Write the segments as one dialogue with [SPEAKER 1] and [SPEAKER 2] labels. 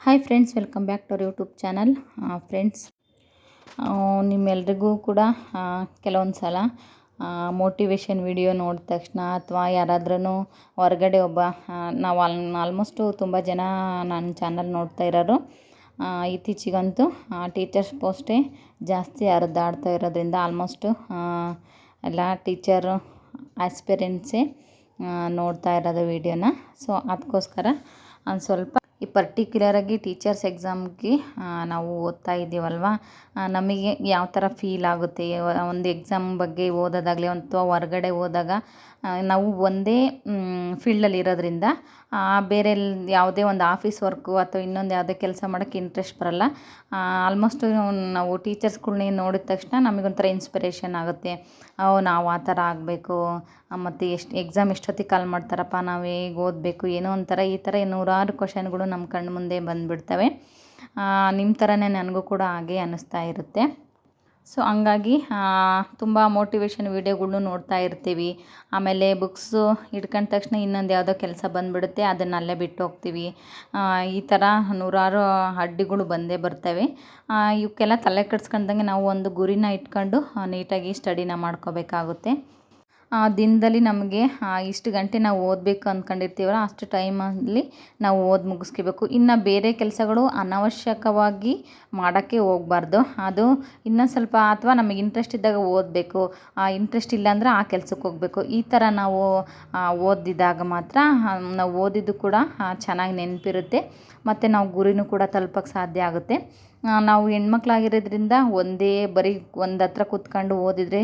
[SPEAKER 1] Hi friends, welcome back to our YouTube channel. Friends, ನಿಮ್ಮೆಲ್ರಿಗೂ ಕೂಡ ಕೆಲವೊಂದು ಸಲ ಮೋಟಿವೇಶನ್ ವಿಡಿಯೋ ನೋಡಿದ ತಕ್ಷಣ ಅಥವಾ ಯಾರಾದ್ರೂ ಹೊರಗಡೆ ನಾವು ಆಲ್ಮೋಸ್ಟು ತುಂಬ ಜನ ನನ್ನ ಚಾನಲ್ ನೋಡ್ತಾ ಇರೋರು ಇತ್ತೀಚಿಗಂತೂ ಟೀಚರ್ಸ್ ಪೋಸ್ಟೇ ಜಾಸ್ತಿ ಹರಿದಾಡ್ತಾ ಇರೋದ್ರಿಂದ ಆಲ್ಮೋಸ್ಟು ಎಲ್ಲ ಟೀಚರು ಆಸ್ಪಿರೆಂಟ್ಸೇ ನೋಡ್ತಾ ಇರೋದು ವೀಡಿಯೋನ. ಸೊ ಅದಕ್ಕೋಸ್ಕರ ಸ್ವಲ್ಪ ಈ ಪರ್ಟಿಕ್ಯುಲರಾಗಿ ಟೀಚರ್ಸ್ ಎಕ್ಸಾಮ್ಗೆ ನಾವು ಓದ್ತಾ ಇದ್ದೀವಲ್ವ, ನಮಗೆ ಯಾವ ಥರ ಫೀಲ್ ಆಗುತ್ತೆ ಒಂದು ಎಕ್ಸಾಮ್ ಬಗ್ಗೆ ಓದೋದಾಗಲಿ ಅಥವಾ ಹೊರಗಡೆ ಹೋದಾಗ ನಾವು ಒಂದೇ ಫೀಲ್ಡಲ್ಲಿ ಇರೋದ್ರಿಂದ ಬೇರೆ ಯಾವುದೇ ಒಂದು ಆಫೀಸ್ ವರ್ಕು ಅಥವಾ ಇನ್ನೊಂದು ಯಾವುದೇ ಕೆಲಸ ಮಾಡೋಕ್ಕೆ ಇಂಟ್ರೆಸ್ಟ್ ಬರೋಲ್ಲ. ಆಲ್ಮೋಸ್ಟು ನಾವು ಟೀಚರ್ಸ್ಗಳ್ನೇ ನೋಡಿದ ತಕ್ಷಣ ನಮಗೊಂಥರ ಇನ್ಸ್ಪಿರೇಷನ್ ಆಗುತ್ತೆ. ನಾವು ಆ ಥರ ಆಗಬೇಕು, ಮತ್ತು ಎಕ್ಸಾಮ್ ಎಷ್ಟೊತ್ತಿಗೆ ಕಾಲ್ ಮಾಡ್ತಾರಪ್ಪ, ನಾವು ಹೇಗೆ ಓದಬೇಕು, ಏನೋ ಒಂಥರ ಈ ಥರ ನೂರಾರು ಕ್ವಶನ್ಗಳು ನಮ್ಮ ಕಣ್ಣು ಮುಂದೆ ಬಂದುಬಿಡ್ತವೆ. ನಿಮ್ಮ ಥರನೇ ನನಗೂ ಕೂಡ ಹಾಗೆ ಅನ್ನಿಸ್ತಾ ಇರುತ್ತೆ. ಸೊ ಹಂಗಾಗಿ ತುಂಬ ಮೋಟಿವೇಶನ್ ವೀಡಿಯೋಗಳ್ನು ನೋಡ್ತಾ ಇರ್ತೀವಿ. ಆಮೇಲೆ ಬುಕ್ಸು ಹಿಡ್ಕೊಂಡ ತಕ್ಷಣ ಇನ್ನೊಂದು ಯಾವುದೋ ಕೆಲಸ ಬಂದುಬಿಡುತ್ತೆ, ಅದನ್ನು ಅಲ್ಲೇ ಬಿಟ್ಟು ಹೋಗ್ತೀವಿ. ಈ ಥರ ನೂರಾರು ಅಡ್ಡಿಗಳು ಬಂದೇ ಬರ್ತವೆ. ಇವಕ್ಕೆಲ್ಲ ತಲೆ ಕೆಡ್ಸ್ಕೊಂಡಂಗೆ ನಾವು ಒಂದು ಗುರಿನ ಇಟ್ಕೊಂಡು ನೀಟಾಗಿ ಸ್ಟಡಿನ ಮಾಡ್ಕೋಬೇಕಾಗುತ್ತೆ. ದಿನದಲ್ಲಿ ನಮಗೆ ಇಷ್ಟು ಗಂಟೆ ನಾವು ಓದಬೇಕು ಅಂದ್ಕೊಂಡಿರ್ತೀವಲ್ಲ, ಅಷ್ಟು ಟೈಮಲ್ಲಿ ನಾವು ಓದಿ ಮುಗಿಸ್ಕೋಬೇಕು. ಇನ್ನು ಬೇರೆ ಕೆಲಸಗಳು ಅನಾವಶ್ಯಕವಾಗಿ ಮಾಡೋಕ್ಕೆ ಹೋಗಬಾರ್ದು. ಅದು ಇನ್ನೂ ಸ್ವಲ್ಪ ಅಥವಾ ನಮಗೆ ಇಂಟ್ರೆಸ್ಟ್ ಇದ್ದಾಗ ಓದಬೇಕು, ಇಂಟ್ರೆಸ್ಟ್ ಇಲ್ಲ ಅಂದರೆ ಆ ಕೆಲಸಕ್ಕೆ ಹೋಗಬೇಕು. ಈ ಥರ ನಾವು ಓದಿದಾಗ ಮಾತ್ರ ನಾವು ಓದಿದ್ದು ಕೂಡ ಚೆನ್ನಾಗಿ ನೆನಪಿರುತ್ತೆ, ಮತ್ತು ನಾವು ಗುರಿನೂ ಕೂಡ ತಲುಪೋಕ್ಕೆ ಸಾಧ್ಯ ಆಗುತ್ತೆ. ನಾವು ಹೆಣ್ಮಕ್ಳಾಗಿರೋದ್ರಿಂದ ಬರೀ ಒಂದು ಹತ್ರ ಕೂತ್ಕೊಂಡು ಓದಿದರೆ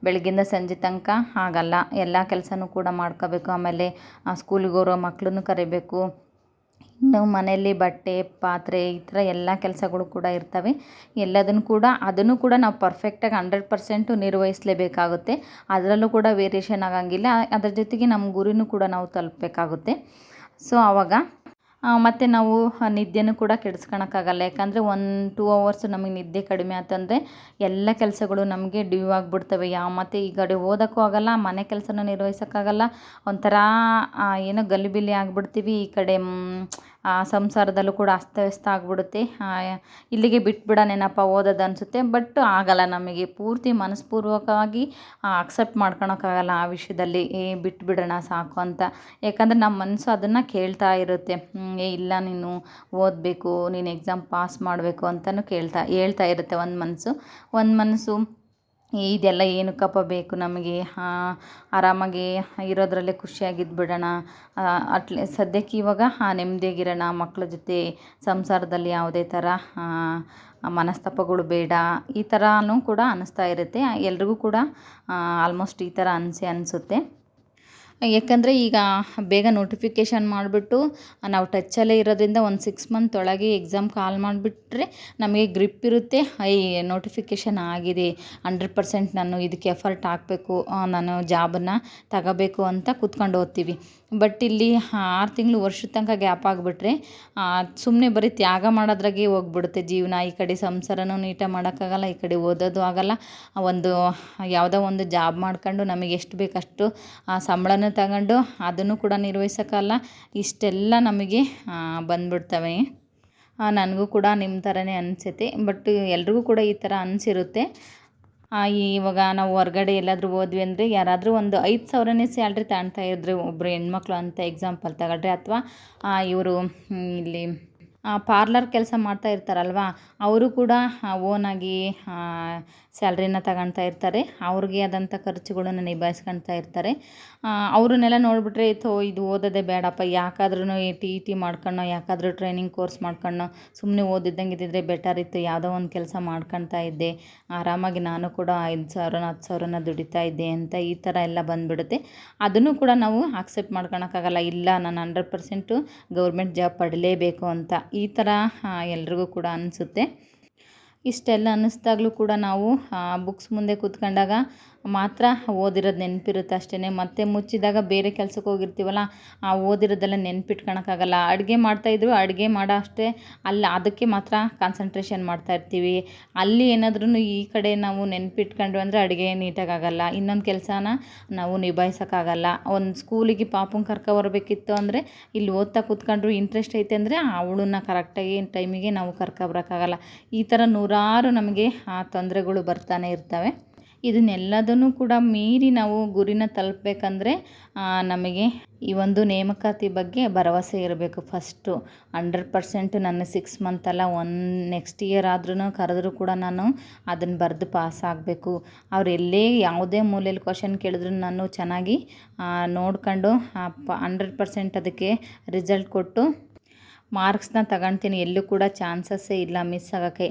[SPEAKER 1] ಬೆಳಗ್ಗಿಂದ ಸಂಜೆ ತನಕ ಆಗಲ್ಲ. ಎಲ್ಲ ಕೆಲಸನೂ ಕೂಡ ಮಾಡ್ಕೋಬೇಕು. ಆಮೇಲೆ ಸ್ಕೂಲಿಗೆ ಹೋಗೋ ಮಕ್ಕಳನ್ನು ಕರಿಬೇಕು. ಇನ್ನು ಮನೆಯಲ್ಲಿ ಬಟ್ಟೆ ಪಾತ್ರೆ ಈ ಥರ ಎಲ್ಲ ಕೆಲಸಗಳು ಕೂಡ ಇರ್ತವೆ. ಅದನ್ನು ಕೂಡ ನಾವು ಪರ್ಫೆಕ್ಟಾಗಿ 100% ನಿರ್ವಹಿಸಲೇಬೇಕಾಗುತ್ತೆ. ಅದರಲ್ಲೂ ಕೂಡ ವೇರಿಯೇಷನ್ ಆಗೋಂಗಿಲ್ಲ. ಅದ್ರ ಜೊತೆಗೆ ನಮ್ಮ ಗುರಿನೂ ಕೂಡ ನಾವು ತಲುಪಬೇಕಾಗುತ್ತೆ. ಸೊ ಆವಾಗ ಮತ್ತು ನಾವು ನಿದ್ದೆನೂ ಕೂಡ ಕೆಡಿಸ್ಕೊಳಕ್ಕಾಗಲ್ಲ. ಯಾಕಂದರೆ 1-2 ಅವರ್ಸ್ ನಮಗೆ ನಿದ್ದೆ ಕಡಿಮೆ ಆತಂದರೆ ಎಲ್ಲ ಕೆಲಸಗಳು ನಮಗೆ ಡ್ಯೂ ಆಗಿಬಿಡ್ತವೆ. ಮತ್ತು ಈ ಕಡೆ ಓದೋಕ್ಕೂ ಆಗೋಲ್ಲ, ಮನೆ ಕೆಲಸನೂ ನಿರ್ವಹಿಸೋಕ್ಕಾಗಲ್ಲ. ಒಂಥರ ಏನೋ ಗಲಿಬಿಲಿ ಆಗಿಬಿಡ್ತೀವಿ. ಈ ಕಡೆ ಸಂಸಾರದಲ್ಲೂ ಕೂಡ ಅಸ್ತವ್ಯಸ್ತ ಆಗಿಬಿಡುತ್ತೆ. ಇಲ್ಲಿಗೆ ಬಿಟ್ಬಿಡೋಣೇನಪ್ಪ ಓದೋದು ಅನಿಸುತ್ತೆ. ಬಟ್ ಆಗಲ್ಲ, ನಮಗೆ ಪೂರ್ತಿ ಮನಸ್ಪೂರ್ವಕವಾಗಿ ಅಕ್ಸೆಪ್ಟ್ ಮಾಡ್ಕೊಳಕ್ಕಾಗಲ್ಲ ಆ ವಿಷಯದಲ್ಲಿ. ಬಿಟ್ಬಿಡೋಣ ಸಾಕು ಅಂತ. ಯಾಕಂದರೆ ನಮ್ಮ ಮನಸ್ಸು ಅದನ್ನು ಕೇಳ್ತಾ ಇರುತ್ತೆ. ಇಲ್ಲ, ನೀನು ಓದಬೇಕು, ನೀನು ಎಕ್ಸಾಮ್ ಪಾಸ್ ಮಾಡಬೇಕು ಅಂತಲೂ ಹೇಳ್ತಾ ಇರುತ್ತೆ ಒಂದು ಮನಸ್ಸು ಇದೆಲ್ಲ ಏನಕ್ಕಪ್ಪ ಬೇಕು ನಮಗೆ, ಆರಾಮಾಗಿ ಇರೋದ್ರಲ್ಲೇ ಖುಷಿಯಾಗಿದ್ಬಿಡೋಣ, ಸದ್ಯಕ್ಕೆ ಇವಾಗ ನೆಮ್ಮದಿಯಾಗಿರೋಣ, ಮಕ್ಕಳ ಜೊತೆ ಸಂಸಾರದಲ್ಲಿ ಯಾವುದೇ ಥರ ಮನಸ್ತಾಪಗಳು ಬೇಡ, ಈ ಥರನೂ ಕೂಡ ಅನ್ನಿಸ್ತಾ ಇರುತ್ತೆ. ಎಲ್ರಿಗೂ ಕೂಡ ಆಲ್ಮೋಸ್ಟ್ ಈ ಥರ ಅನಿಸುತ್ತೆ. ಯಾಕಂದರೆ ಈಗ ಬೇಗ ನೋಟಿಫಿಕೇಷನ್ ಮಾಡಿಬಿಟ್ಟು ನಾವು ಟಚ್ಚಲ್ಲೇ ಇರೋದ್ರಿಂದ ಒಂದು 6 ಮಂತ್ ಒಳಗೆ ಎಕ್ಸಾಮ್ ಕಾಲ್ ಮಾಡಿಬಿಟ್ರೆ ನಮಗೆ ಗ್ರಿಪ್ ಇರುತ್ತೆ. ನೋಟಿಫಿಕೇಷನ್ ಆಗಿದೆ, 100% ನಾನು ಇದಕ್ಕೆ ಎಫರ್ಟ್ ಹಾಕಬೇಕು, ನಾನು ಜಾಬನ್ನು ತಗೋಬೇಕು ಅಂತ ಕೂತ್ಕೊಂಡು ಓದ್ತೀವಿ. ಬಟ್ ಇಲ್ಲಿ 6 ತಿಂಗಳು ವರ್ಷದ ತನಕ ಗ್ಯಾಪ್ ಆಗಿಬಿಟ್ರೆ ಸುಮ್ಮನೆ ಬರೀ ತ್ಯಾಗ ಮಾಡೋದ್ರಾಗೆ ಹೋಗ್ಬಿಡುತ್ತೆ ಜೀವನ. ಈ ಕಡೆ ಸಂಸಾರನೂ ನೀಟಾಗಿ ಮಾಡೋಕ್ಕಾಗಲ್ಲ, ಈ ಕಡೆ ಓದೋದು ಆಗಲ್ಲ. ಯಾವುದೋ ಒಂದು ಜಾಬ್ ಮಾಡ್ಕೊಂಡು ನಮಗೆ ಎಷ್ಟು ಬೇಕಷ್ಟು ಸಂಬಳನೂ ತಗೊಂಡು ಅದನ್ನು ಕೂಡ ನಿರ್ವಹಿಸೋಕ್ಕಲ್ಲ. ಇಷ್ಟೆಲ್ಲ ನಮಗೆ ಬಂದ್ಬಿಡ್ತವೆ. ನನಗೂ ಕೂಡ ನಿಮ್ಮ ಥರನೇ ಅನಿಸುತ್ತೆ. ಬಟ್ ಎಲ್ರಿಗೂ ಕೂಡ ಈ ಥರ ಅನಿಸಿರುತ್ತೆ. ಇವಾಗ ನಾವು ಹೊರಗಡೆ ಎಲ್ಲಾದರೂ ಹೋದ್ವಿ ಅಂದರೆ ಯಾರಾದರೂ ಒಂದು 5,000ನೇ ಸ್ಯಾಲ್ರಿ ತಗೊಳ್ತಾ ಇದ್ರೆ ಒಬ್ಬರು ಹೆಣ್ಮಕ್ಳು ಅಂತ ಎಕ್ಸಾಂಪಲ್ ತಗೊಂಡ್ರೆ, ಅಥವಾ ಇವರು ಇಲ್ಲಿ ಪಾರ್ಲರ್ ಕೆಲಸ ಮಾಡ್ತಾ ಇರ್ತಾರಲ್ವ, ಅವರು ಕೂಡ ಓನಾಗಿ ಸ್ಯಾಲ್ರಿನ ತಗೊಳ್ತಾ ಇರ್ತಾರೆ. ಅವ್ರಿಗೆ ಆದಂಥ ಖರ್ಚುಗಳನ್ನು ನಿಭಾಯಿಸ್ಕೊಳ್ತಾ ಇರ್ತಾರೆ. ಅವ್ರನ್ನೆಲ್ಲ ನೋಡಿಬಿಟ್ರೆ ಇದು ಓದೋದೇ ಬೇಡಪ್ಪ, ಯಾಕಾದ್ರೂ TET ಮಾಡ್ಕೊಂಡು ಯಾಕಾದರೂ ಟ್ರೈನಿಂಗ್ ಕೋರ್ಸ್ ಮಾಡ್ಕೊಂಡು ಸುಮ್ಮನೆ ಓದಿದ್ದಂಗೆ ಇದ್ದಿದ್ರೆ ಬೆಟರ್ ಇತ್ತು, ಯಾವುದೋ ಒಂದು ಕೆಲಸ ಮಾಡ್ಕೊಳ್ತಾ ಇದ್ದೆ, ಆರಾಮಾಗಿ ನಾನು ಕೂಡ 5,000 10,000 ದುಡಿತಾ ಇದ್ದೆ ಅಂತ ಈ ಥರ ಎಲ್ಲ ಬಂದುಬಿಡುತ್ತೆ. ಅದನ್ನು ಕೂಡ ನಾವು ಆಕ್ಸೆಪ್ಟ್ ಮಾಡ್ಕೊಳಕ್ಕಾಗಲ್ಲ. ಇಲ್ಲ, ನಾನು 100% ಗೌರ್ಮೆಂಟ್ ಜಾಬ್ ಪಡೀಲೇಬೇಕು ಅಂತ ಈ ಥರ ಎಲ್ರಿಗೂ ಕೂಡ ಅನಿಸುತ್ತೆ. ಇಷ್ಟೆಲ್ಲ ಅನ್ನಿಸ್ದಾಗಲೂ ಕೂಡ ನಾವು ಬುಕ್ಸ್ ಮುಂದೆ ಕೂತ್ಕೊಂಡಾಗ ಮಾತ್ರ ಓದಿರೋದು ನೆನಪಿರುತ್ತೆ ಅಷ್ಟೇ. ಮತ್ತೆ ಮುಚ್ಚಿದಾಗ ಬೇರೆ ಕೆಲ್ಸಕ್ಕೆ ಹೋಗಿರ್ತೀವಲ್ಲ, ಆ ಓದಿರೋದೆಲ್ಲ ನೆನ್ಪಿಟ್ಕೊಳಕ್ಕಾಗಲ್ಲ. ಅಡುಗೆ ಮಾಡ್ತಾಯಿದ್ರು ಅಡುಗೆ ಮಾಡೋ ಅಷ್ಟೇ ಅಲ್ಲಿ ಅದಕ್ಕೆ ಮಾತ್ರ ಕಾನ್ಸಂಟ್ರೇಷನ್ ಮಾಡ್ತಾಯಿರ್ತೀವಿ. ಅಲ್ಲಿ ಏನಾದ್ರೂ ಈ ಕಡೆ ನಾವು ನೆನ್ಪಿಟ್ಕೊಂಡ್ವಿ ಅಂದರೆ ಅಡುಗೆ ನೀಟಾಗಿ ಆಗೋಲ್ಲ, ಇನ್ನೊಂದು ಕೆಲಸನ ನಾವು ನಿಭಾಯಿಸೋಕ್ಕಾಗಲ್ಲ. ಒಂದು ಸ್ಕೂಲಿಗೆ ಪಾಪುನ ಕರ್ಕೊಬರ್ಬೇಕಿತ್ತು ಅಂದರೆ ಇಲ್ಲಿ ಓದ್ತಾ ಕೂತ್ಕೊಂಡ್ರು ಇಂಟ್ರೆಸ್ಟ್ ಐತೆ ಅಂದರೆ ಅವಳನ್ನ ಕರೆಕ್ಟಾಗಿ ಟೈಮಿಗೆ ನಾವು ಕರ್ಕೊಬರೋಕ್ಕಾಗಲ್ಲ. ಈ ಥರ ನೂರಾರು ನಮಗೆ ತೊಂದರೆಗಳು ಬರ್ತಾನೆ ಇರ್ತವೆ. ಇದನ್ನೆಲ್ಲದನ್ನು ಕೂಡ ಮೀರಿ ನಾವು ಗುರಿನ ತಲುಪಬೇಕಂದ್ರೆ ನಮಗೆ ಈ ಒಂದು ನೇಮಕಾತಿ ಬಗ್ಗೆ ಭರವಸೆ ಇರಬೇಕು ಫಸ್ಟು. 100% ನನ್ನ 6 ಮಂತ್ ಅಲ್ಲ, ನೆಕ್ಸ್ಟ್ ಇಯರ್ ಆದ್ರೂ ಕರೆದ್ರೂ ಕೂಡ ನಾನು ಅದನ್ನು ಬರೆದು ಪಾಸ್ ಆಗಬೇಕು. ಅವ್ರು ಎಲ್ಲೇ ಯಾವುದೇ ಮೂಲೆಯಲ್ಲಿ ಕ್ವಶನ್ ಕೇಳಿದ್ರು ನಾನು ಚೆನ್ನಾಗಿ ನೋಡ್ಕೊಂಡು 100% ಅದಕ್ಕೆ ರಿಸಲ್ಟ್ ಕೊಟ್ಟು ಮಾರ್ಕ್ಸ್ನ ತಗೊಳ್ತೀನಿ. ಎಲ್ಲೂ ಕೂಡ ಚಾನ್ಸಸ್ಸೇ ಇಲ್ಲ ಮಿಸ್ ಆಗೋಕ್ಕೆ.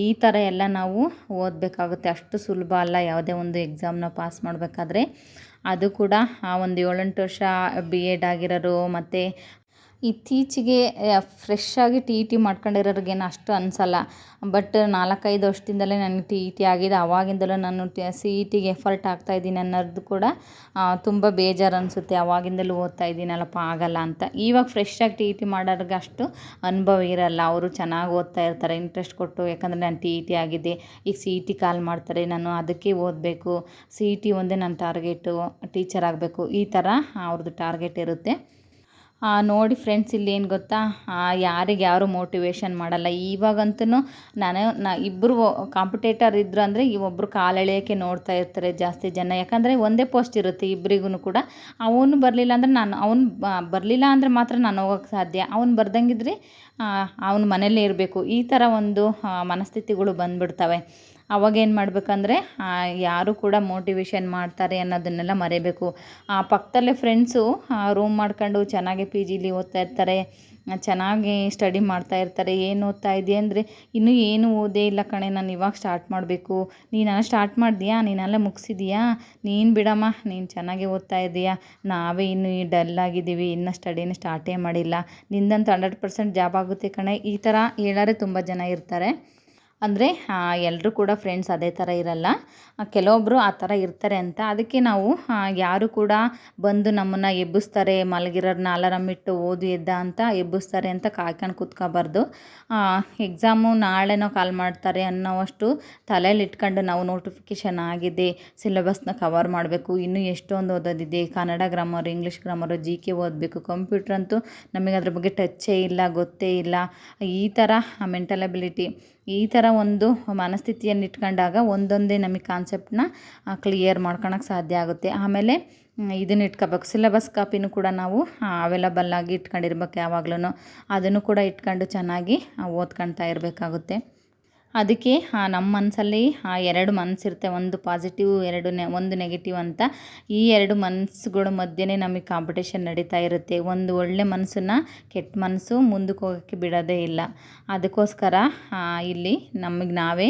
[SPEAKER 1] ಈ ಥರ ಎಲ್ಲ ನಾವು ಓದಬೇಕಾಗುತ್ತೆ. ಅಷ್ಟು ಸುಲಭ ಅಲ್ಲ ಯಾವುದೇ ಒಂದು ಎಕ್ಸಾಮ್ನ ಪಾಸ್ ಮಾಡಬೇಕಾದ್ರೆ. ಅದು ಕೂಡ ಒಂದು 7-8 ವರ್ಷ BEd ಆಗಿರೋರು ಮತ್ತು ಇತ್ತೀಚೆಗೆ ಫ್ರೆಶ್ಶಾಗಿ TET ಮಾಡ್ಕೊಂಡಿರೋರಿಗೇನು ಅಷ್ಟು ಅನಿಸಲ್ಲ. ಬಟ್ 4-5 ವರ್ಷದಿಂದಲೇ ನನಗೆ TET ಆಗಿದೆ. ಆವಾಗಿಂದಲೂ ನಾನು CETಗೆ ಎಫರ್ಟ್ ಹಾಕ್ತಾಯಿದ್ದೀನಿ ಅನ್ನೋದು ಕೂಡ ತುಂಬ ಬೇಜಾರು ಅನಿಸುತ್ತೆ. ಆವಾಗಿಂದಲೂ ಓದ್ತಾ ಇದ್ದೀನಲ್ಲಪ್ಪ ಆಗಲ್ಲ ಅಂತ. ಇವಾಗ ಫ್ರೆಶ್ಶಾಗಿ TET ಮಾಡೋರಿಗೆ ಅಷ್ಟು ಅನುಭವ ಇರಲ್ಲ. ಅವರು ಚೆನ್ನಾಗಿ ಓದ್ತಾ ಇರ್ತಾರೆ ಇಂಟ್ರೆಸ್ಟ್ ಕೊಟ್ಟು. ಯಾಕಂದರೆ ನಾನು TET ಆಗಿದೆ, ಈಗ CET ಕಾಲ್ ಮಾಡ್ತಾರೆ, ನಾನು ಅದಕ್ಕೆ ಓದಬೇಕು, CET ಒಂದೇ ನನ್ನ ಟಾರ್ಗೆಟು, ಟೀಚರ್ ಆಗಬೇಕು, ಈ ಥರ ಅವ್ರದ್ದು ಟಾರ್ಗೆಟ್ ಇರುತ್ತೆ. ನೋಡಿ ಫ್ರೆಂಡ್ಸ್, ಇಲ್ಲೇನು ಗೊತ್ತಾ, ಯಾರಿಗೆ ಯಾರು ಮೋಟಿವೇಶನ್ ಮಾಡಲ್ಲ. ಇವಾಗಂತೂ ಇಬ್ಬರು ಕಾಂಪಿಟೇಟರ್ ಇದ್ರು ಅಂದರೆ ಈ ಒಬ್ಬರು ಕಾಲೆಳೆಯೋಕ್ಕೆ ನೋಡ್ತಾ ಇರ್ತಾರೆ ಜಾಸ್ತಿ ಜನ. ಯಾಕಂದರೆ ಒಂದೇ ಪೋಸ್ಟ್ ಇರುತ್ತೆ ಇಬ್ಬರಿಗೂ ಕೂಡ. ಅವನು ಬರಲಿಲ್ಲ ಅಂದರೆ ಬರಲಿಲ್ಲ ಅಂದರೆ ಮಾತ್ರ ನಾನು ಹೋಗೋಕ್ಕೆ ಸಾಧ್ಯ, ಅವ್ನು ಬರ್ದಂಗಿದ್ರೆ ಅವ್ನು ಮನೇಲೇ ಇರಬೇಕು. ಈ ಥರ ಒಂದು ಮನಸ್ಥಿತಿಗಳು ಬಂದುಬಿಡ್ತವೆ. ಅವಾಗೇನು ಮಾಡಬೇಕಂದ್ರೆ ಯಾರು ಕೂಡ ಮೋಟಿವೇಶನ್ ಮಾಡ್ತಾರೆ ಅನ್ನೋದನ್ನೆಲ್ಲ ಮರೆಯಬೇಕು. ಪಕ್ಕದಲ್ಲೇ ಫ್ರೆಂಡ್ಸು ರೂಮ್ ಮಾಡ್ಕೊಂಡು ಚೆನ್ನಾಗಿ PGಲಿ ಓದ್ತಾ ಇರ್ತಾರೆ, ಚೆನ್ನಾಗಿ ಸ್ಟಡಿ ಮಾಡ್ತಾ ಇರ್ತಾರೆ. ಏನು ಓದ್ತಾ ಇದೆಯಾ ಅಂದರೆ, ಇನ್ನೂ ಏನು ಓದೇ ಇಲ್ಲ ಕಣೆ, ನಾನು ಇವಾಗ ಸ್ಟಾರ್ಟ್ ಮಾಡಬೇಕು. ನೀನೆಲ್ಲ ಸ್ಟಾರ್ಟ್ ಮಾಡಿದ್ಯಾ, ನೀನೆಲ್ಲ ಮುಗಿಸಿದೀಯಾ, ನೀನು ಬಿಡಮ್ಮ, ನೀನು ಚೆನ್ನಾಗಿ ಓದ್ತಾ ಇದೆಯಾ, ನಾವೇ ಇನ್ನೂ ಡಲ್ ಆಗಿದ್ದೀವಿ, ಇನ್ನೂ ಸ್ಟಡಿನ ಸ್ಟಾರ್ಟೇ ಮಾಡಿಲ್ಲ, ನಿಂದಂತೂ 100% ಜಾಬ್ ಆಗುತ್ತೆ ಕಣೆ. ಈ ಥರ ಹೇಳೋರೆ ತುಂಬ ಜನ ಇರ್ತಾರೆ. ಅಂದರೆ ಎಲ್ಲರೂ ಕೂಡ ಫ್ರೆಂಡ್ಸ್ ಅದೇ ಥರ ಇರಲ್ಲ, ಕೆಲವೊಬ್ಬರು ಆ ಥರ ಇರ್ತಾರೆ ಅಂತ. ಅದಕ್ಕೆ ನಾವು ಯಾರು ಕೂಡ ಬಂದು ನಮ್ಮನ್ನು ಎಬ್ಬಿಸ್ತಾರೆ, ಮಲಗಿರೋರನ್ನ ಅಲಾರಾಮ್ ಇಟ್ಟು ಓದು ಎದ್ದ ಅಂತ ಎಬ್ಬಿಸ್ತಾರೆ ಅಂತ ಕಾಯ್ಕೊಂಡು ಕೂತ್ಕೋಬಾರ್ದು. ಎಕ್ಸಾಮು ನಾಳೆನೋ ಕಾಲ್ ಮಾಡ್ತಾರೆ ಅನ್ನೋವಷ್ಟು ತಲೆಯಲ್ಲಿ ಇಟ್ಕೊಂಡು ನಾವು ನೋಟಿಫಿಕೇಷನ್ ಆಗಿದೆ, ಸಿಲೆಬಸ್ನ ಕವರ್ ಮಾಡಬೇಕು, ಇನ್ನೂ ಎಷ್ಟೊಂದು ಓದೋದಿದೆ, Kannada grammar, English grammar, GK ಓದಬೇಕು, ಕಂಪ್ಯೂಟ್ರ್ ಅಂತೂ ನಮಗೆ ಅದ್ರ ಬಗ್ಗೆ ಟಚ್ಚೇ ಇಲ್ಲ, ಗೊತ್ತೇ ಇಲ್ಲ, ಈ ಥರ ಮೆಂಟಲ್ ಅಬಿಲಿಟಿ, ಈ ಥರ ಒಂದು ಮನಸ್ಥಿತಿಯನ್ನು ಇಟ್ಕೊಂಡಾಗ ಒಂದೊಂದೇ ನಮಗೆ ಕಾನ್ಸೆಪ್ಟನ್ನ ಕ್ಲಿಯರ್ ಮಾಡ್ಕೊಳಕ್ಕೆ ಸಾಧ್ಯ ಆಗುತ್ತೆ. ಆಮೇಲೆ ಇದನ್ನು ಇಟ್ಕೋಬೇಕು, ಸಿಲೆಬಸ್ ಕಾಪಿನೂ ಕೂಡ ನಾವು ಅವೈಲಬಲ್ ಆಗಿ ಇಟ್ಕೊಂಡಿರ್ಬೇಕು ಯಾವಾಗ್ಲೂ. ಅದನ್ನು ಕೂಡ ಇಟ್ಕೊಂಡು ಚೆನ್ನಾಗಿ ಓದ್ಕೊಳ್ತಾ ಇರಬೇಕಾಗುತ್ತೆ. ಅದಕ್ಕೆ ನಮ್ಮ ಮನಸ್ಸಲ್ಲಿ 2 ಮನಸ್ಸಿರುತ್ತೆ, ಒಂದು ಪಾಸಿಟಿವ್, ಒಂದು ನೆಗೆಟಿವ್ ಅಂತ. ಈ 2 ಮನಸ್ಸುಗಳ ಮಧ್ಯೆನೇ ನಮಗೆ ಕಾಂಪಿಟೇಷನ್ ನಡೀತಾ ಇರುತ್ತೆ. ಒಂದು ಒಳ್ಳೆ ಮನಸ್ಸನ್ನು ಕೆಟ್ಟ ಮನಸ್ಸು ಮುಂದಕ್ಕೆ ಹೋಗೋಕ್ಕೆ ಬಿಡೋದೇ ಇಲ್ಲ. ಅದಕ್ಕೋಸ್ಕರ ಇಲ್ಲಿ ನಮಗೆ ನಾವೇ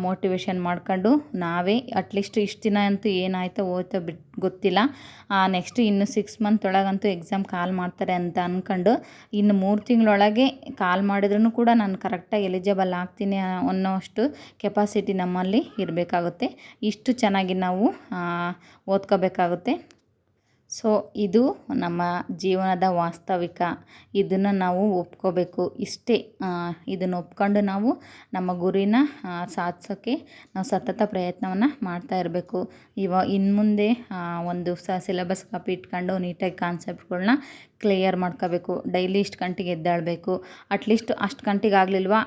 [SPEAKER 1] ಮೋಟಿವೇಶನ್ ಮಾಡ್ಕೊಂಡು ನಾವೇ ಅಟ್ಲೀಸ್ಟ್ ಇಷ್ಟು ದಿನ ಅಂತೂ ಏನಾಯಿತೋ ಹೋಯ್ತೋ ಗೊತ್ತಿಲ್ಲ, ನೆಕ್ಸ್ಟ್ ಇನ್ನು 6 ಮಂತ್ ಒಳಗಂತೂ ಎಕ್ಸಾಮ್ ಕಾಲ್ ಮಾಡ್ತಾರೆ ಅಂತ ಅಂದ್ಕೊಂಡು ಇನ್ನು 3 ತಿಂಗಳೊಳಗೆ ಕಾಲ್ ಮಾಡಿದ್ರೂ ಕೂಡ ನಾನು ಕರೆಕ್ಟಾಗಿ ಎಲಿಜಿಬಲ್ ಆಗ್ತೀನಿ ಅನ್ನೋಷ್ಟು ಕೆಪಾಸಿಟಿ ನಮ್ಮಲ್ಲಿ ಇರಬೇಕಾಗುತ್ತೆ. ಇಷ್ಟು ಚೆನ್ನಾಗಿ ನಾವು ಓದ್ಕೋಬೇಕಾಗುತ್ತೆ. ಸೊ ಇದು ನಮ್ಮ ಜೀವನದ ವಾಸ್ತವಿಕ. ಇದನ್ನು ನಾವು ಒಪ್ಕೋಬೇಕು. ಇಷ್ಟೇ, ಇದನ್ನು ಒಪ್ಕೊಂಡು ನಾವು ನಮ್ಮ ಗುರಿನ ಸಾಧಿಸೋಕ್ಕೆ ನಾವು ಸತತ ಪ್ರಯತ್ನವನ್ನು ಮಾಡ್ತಾ ಇರಬೇಕು. ಇನ್ನು ಮುಂದೆ ಒಂದು ಸಿಲೆಬಸ್ ಕಾಪಿ ಇಟ್ಕೊಂಡು ನೀಟಾಗಿ ಕಾನ್ಸೆಪ್ಟ್ಗಳನ್ನ ಕ್ಲಿಯರ್ ಮಾಡ್ಕೋಬೇಕು. ಡೈಲಿ ಇಷ್ಟು ಗಂಟೆಗೆ ಎದ್ದೇಳಬೇಕು, ಅಟ್ಲೀಸ್ಟ್ ಅಷ್ಟು ಗಂಟೆಗೆ ಆಗಲಿಲ್ವಾ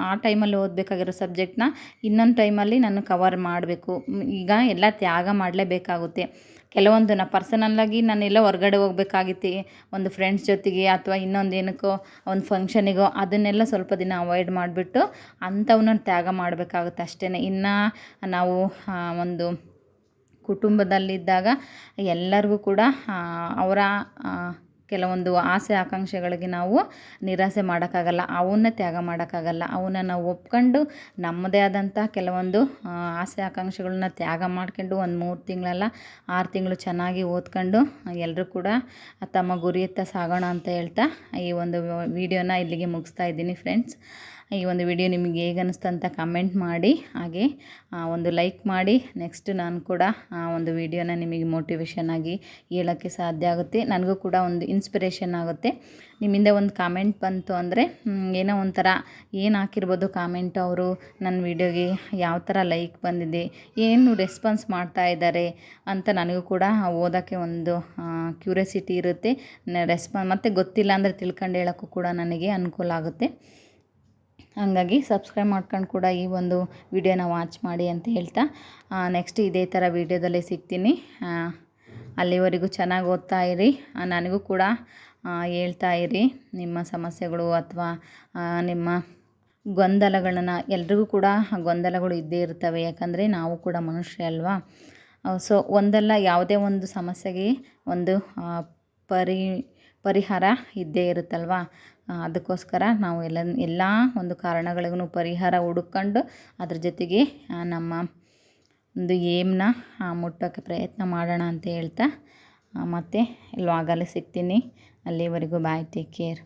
[SPEAKER 1] ಆ ಟೈಮಲ್ಲಿ ಓದಬೇಕಾಗಿರೋ ಸಬ್ಜೆಕ್ಟ್ನ ಇನ್ನೊಂದು ಟೈಮಲ್ಲಿ ನಾನು ಕವರ್ ಮಾಡಬೇಕು. ಈಗ ಎಲ್ಲ ತ್ಯಾಗ ಮಾಡಲೇಬೇಕಾಗುತ್ತೆ. ಕೆಲವೊಂದು ಪರ್ಸನಲ್ಲಾಗಿ ನಾನೆಲ್ಲ ಹೊರಗಡೆ ಹೋಗ್ಬೇಕಾಗಿತ್ತು ಒಂದು ಫ್ರೆಂಡ್ಸ್ ಜೊತೆಗೆ ಅಥವಾ ಇನ್ನೊಂದು ಏನಕ್ಕೋ ಒಂದು ಫಂಕ್ಷನಿಗೋ, ಅದನ್ನೆಲ್ಲ ಸ್ವಲ್ಪ ದಿನ ಅವಾಯ್ಡ್ ಮಾಡಿಬಿಟ್ಟು ಅಂಥವನ್ನ ತ್ಯಾಗ ಮಾಡಬೇಕಾಗುತ್ತೆ ಅಷ್ಟೇ. ಇನ್ನು ನಾವು ಒಂದು ಕುಟುಂಬದಲ್ಲಿದ್ದಾಗ ಎಲ್ಲರಿಗೂ ಕೂಡ ಅವರ ಕೆಲವೊಂದು ಆಸೆ ಆಕಾಂಕ್ಷೆಗಳಿಗೆ ನಾವು ನಿರಾಸೆ ಮಾಡೋಕ್ಕಾಗಲ್ಲ, ಅವನ್ನ ತ್ಯಾಗ ಮಾಡೋಕ್ಕಾಗಲ್ಲ. ಅವನ್ನ ನಾವು ಒಪ್ಕೊಂಡು ನಮ್ಮದೇ ಆದಂಥ ಕೆಲವೊಂದು ಆಸೆ ಆಕಾಂಕ್ಷೆಗಳನ್ನ ತ್ಯಾಗ ಮಾಡ್ಕೊಂಡು ಒಂದು 3 ತಿಂಗಳಲ್ಲ 6 ತಿಂಗಳು ಚೆನ್ನಾಗಿ ಓದ್ಕೊಂಡು ಎಲ್ಲರೂ ಕೂಡ ತಮ್ಮ ಗುರಿಯತ್ತ ಸಾಗೋಣ ಅಂತ ಹೇಳ್ತಾ ಈ ಒಂದು ವಿಡಿಯೋನ ಇಲ್ಲಿಗೆ ಮುಗಿಸ್ತಾ ಇದ್ದೀನಿ ಫ್ರೆಂಡ್ಸ್. ಈ ಒಂದು ವಿಡಿಯೋ ನಿಮಗೆ ಹೇಗೆ ಅನ್ನಿಸ್ತು ಅಂತ ಕಮೆಂಟ್ ಮಾಡಿ, ಹಾಗೆ ಒಂದು ಲೈಕ್ ಮಾಡಿ. ನೆಕ್ಸ್ಟ್ ನಾನು ಕೂಡ ಒಂದು ವಿಡಿಯೋನ ನಿಮಗೆ ಮೋಟಿವೇಶನ್ ಆಗಿ ಹೇಳೋಕ್ಕೆ ಸಾಧ್ಯ ಆಗುತ್ತೆ, ನನಗೂ ಕೂಡ ಒಂದು ಇನ್ಸ್ಪಿರೇಷನ್ ಆಗುತ್ತೆ. ನಿಮ್ಮಿಂದ ಒಂದು ಕಾಮೆಂಟ್ ಬಂತು ಅಂದರೆ ಏನೋ ಒಂಥರ ಏನು ಹಾಕಿರ್ಬೋದು ಕಾಮೆಂಟು, ಅವರು ನನ್ನ ವಿಡಿಯೋಗೆ ಯಾವ ಥರ ಲೈಕ್ ಬಂದಿದೆ, ಏನು ರೆಸ್ಪಾನ್ಸ್ ಮಾಡ್ತಾ ಇದ್ದಾರೆ ಅಂತ ನನಗೂ ಕೂಡ ಓದೋಕ್ಕೆ ಒಂದು ಕ್ಯೂರಿಯಾಸಿಟಿ ಇರುತ್ತೆ. ಮತ್ತು ಗೊತ್ತಿಲ್ಲ ಅಂದರೆ ತಿಳ್ಕೊಂಡು ಹೇಳೋಕ್ಕೂ ಕೂಡ ನನಗೆ ಅನುಕೂಲ ಆಗುತ್ತೆ. ಹಾಗಾಗಿ ಸಬ್ಸ್ಕ್ರೈಬ್ ಮಾಡ್ಕೊಂಡು ಕೂಡ ಈ ಒಂದು ವಿಡಿಯೋನ ವಾಚ್ ಮಾಡಿ ಅಂತ ಹೇಳ್ತಾ, ನೆಕ್ಸ್ಟ್ ಇದೇ ಥರ ವಿಡಿಯೋದಲ್ಲೇ ಸಿಗ್ತೀನಿ. ಅಲ್ಲಿವರೆಗೂ ಚೆನ್ನಾಗಿ ಓದ್ತಾ ಇರಿ. ನನಗೂ ಕೂಡ ಹೇಳ್ತಾ ಇರಿ ನಿಮ್ಮ ಸಮಸ್ಯೆಗಳು ಅಥವಾ ನಿಮ್ಮ ಗೊಂದಲಗಳನ್ನು. ಎಲ್ರಿಗೂ ಕೂಡ ಗೊಂದಲಗಳು ಇದ್ದೇ ಇರ್ತವೆ, ಯಾಕಂದರೆ ನಾವು ಕೂಡ ಮನುಷ್ಯ ಅಲ್ವಾ. ಸೊ ಒಂದಲ್ಲ ಯಾವುದೇ ಒಂದು ಸಮಸ್ಯೆಗೆ ಒಂದು ಪರಿಹಾರ ಇದ್ದೇ ಇರುತ್ತಲ್ವ. ಅದಕ್ಕೋಸ್ಕರ ನಾವು ಎಲ್ಲ ಒಂದು ಕಾರಣಗಳಿಗೂ ಪರಿಹಾರ ಹುಡುಕೊಂಡು ಅದ್ರ ಜೊತೆಗೆ ನಮ್ಮ ಒಂದು ಏಮ್ನ ಮುಟ್ಟೋಕ್ಕೆ ಪ್ರಯತ್ನ ಮಾಡೋಣ ಅಂತ ಹೇಳ್ತಾ, ಮತ್ತೆ ವ್ಲಾಗಲ್ಲಿ ಸಿಗ್ತೀನಿ. ಅಲ್ಲಿವರೆಗೂ ಬಾಯ್, ಟೇಕ್ ಕೇರ್.